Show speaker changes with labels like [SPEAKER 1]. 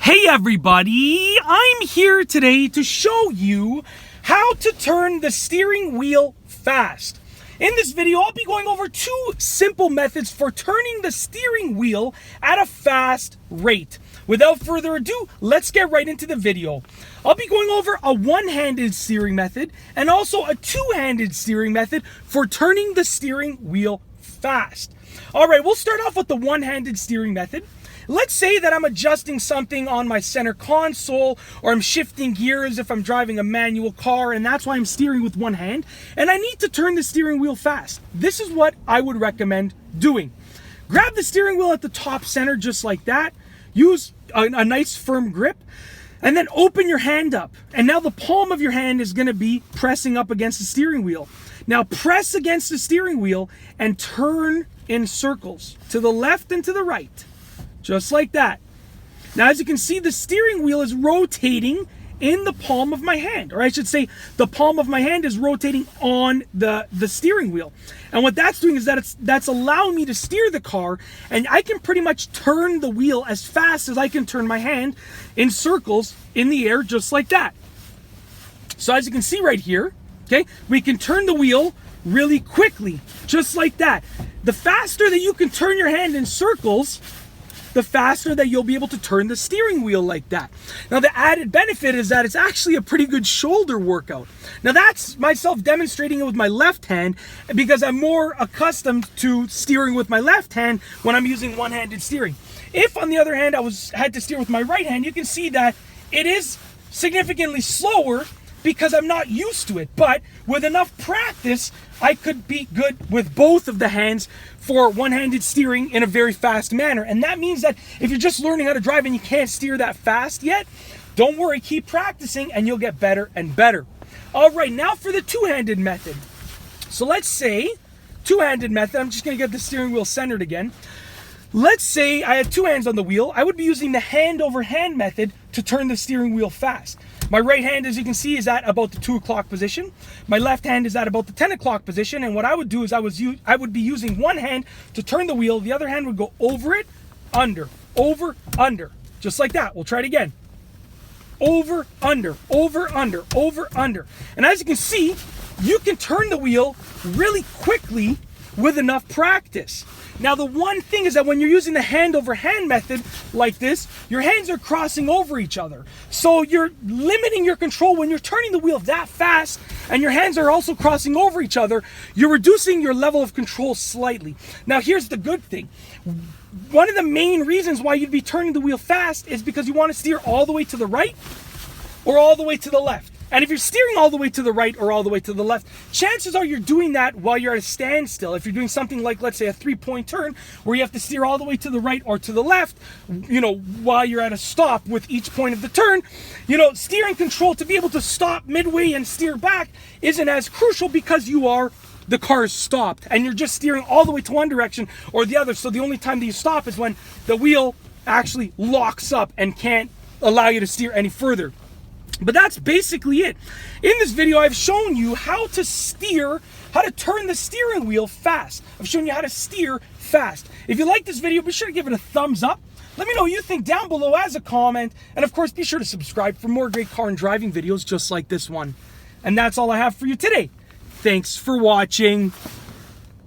[SPEAKER 1] Hey everybody, I'm here today to show you how to turn the steering wheel fast. In this video, I'll be going over two simple methods for turning the steering wheel at a fast rate. Without further ado, let's get right into the video. I'll be going over a one-handed steering method and also a two-handed steering method for turning the steering wheel fast. All right, we'll start off with the one-handed steering method. Let's say that I'm adjusting something on my center console, or I'm shifting gears if I'm driving a manual car, and that's why I'm steering with one hand, and I need to turn the steering wheel fast. This is what I would recommend doing. Grab the steering wheel at the top center just like that. Use a nice firm grip, and then open your hand up. And now the palm of your hand is going to be pressing up against the steering wheel. Now press against the steering wheel and turn in circles to the left and to the right. Just like that. Now, as you can see, the steering wheel is rotating in the palm of my hand. Or I should say, the palm of my hand is rotating on the steering wheel. And what that's doing is that that's allowing me to steer the car, and I can pretty much turn the wheel as fast as I can turn my hand in circles in the air, just like that. So as you can see right here, okay, we can turn the wheel really quickly, just like that. The faster that you can turn your hand in circles, the faster that you'll be able to turn the steering wheel like that. Now, the added benefit is that it's actually a pretty good shoulder workout. Now, that's myself demonstrating it with my left hand because I'm more accustomed to steering with my left hand when I'm using one-handed steering. If, on the other hand, I had to steer with my right hand, you can see that it is significantly slower because I'm not used to it. But with enough practice, I could be good with both of the hands for one-handed steering in a very fast manner. And that means that if you're just learning how to drive and you can't steer that fast yet, don't worry, keep practicing and you'll get better and better. All right, now for the two-handed method. So let's say, two-handed method, I'm just gonna get the steering wheel centered again. Let's say I had two hands on the wheel. I would be using the hand-over-hand method to turn the steering wheel fast. My right hand, as you can see, is at about the 2 o'clock position. My left hand is at about the 10 o'clock position. And what I would do is I would be using one hand to turn the wheel. The other hand would go over it, under, just like that. We'll try it again. Over, under, over, under, over, under. And as you can see, you can turn the wheel really quickly with enough practice. Now, the one thing is that when you're using the hand-over-hand method like this, your hands are crossing over each other. So you're limiting your control when you're turning the wheel that fast and your hands are also crossing over each other. You're reducing your level of control slightly. Now, here's the good thing. One of the main reasons why you'd be turning the wheel fast is because you want to steer all the way to the right or all the way to the left. And if you're steering all the way to the right or all the way to the left, chances are you're doing that while you're at a standstill. If you're doing something like, let's say, a three-point turn where you have to steer all the way to the right or to the left, while you're at a stop with each point of the turn, steering control to be able to stop midway and steer back isn't as crucial because the car is stopped and you're just steering all the way to one direction or the other. So the only time that you stop is when the wheel actually locks up and can't allow you to steer any further. But that's basically it. In this video, I've shown you how to turn the steering wheel fast. I've shown you how to steer fast. If you like this video, be sure to give it a thumbs up. Let me know what you think down below as a comment. And of course, be sure to subscribe for more great car and driving videos just like this one. And that's all I have for you today. Thanks for watching.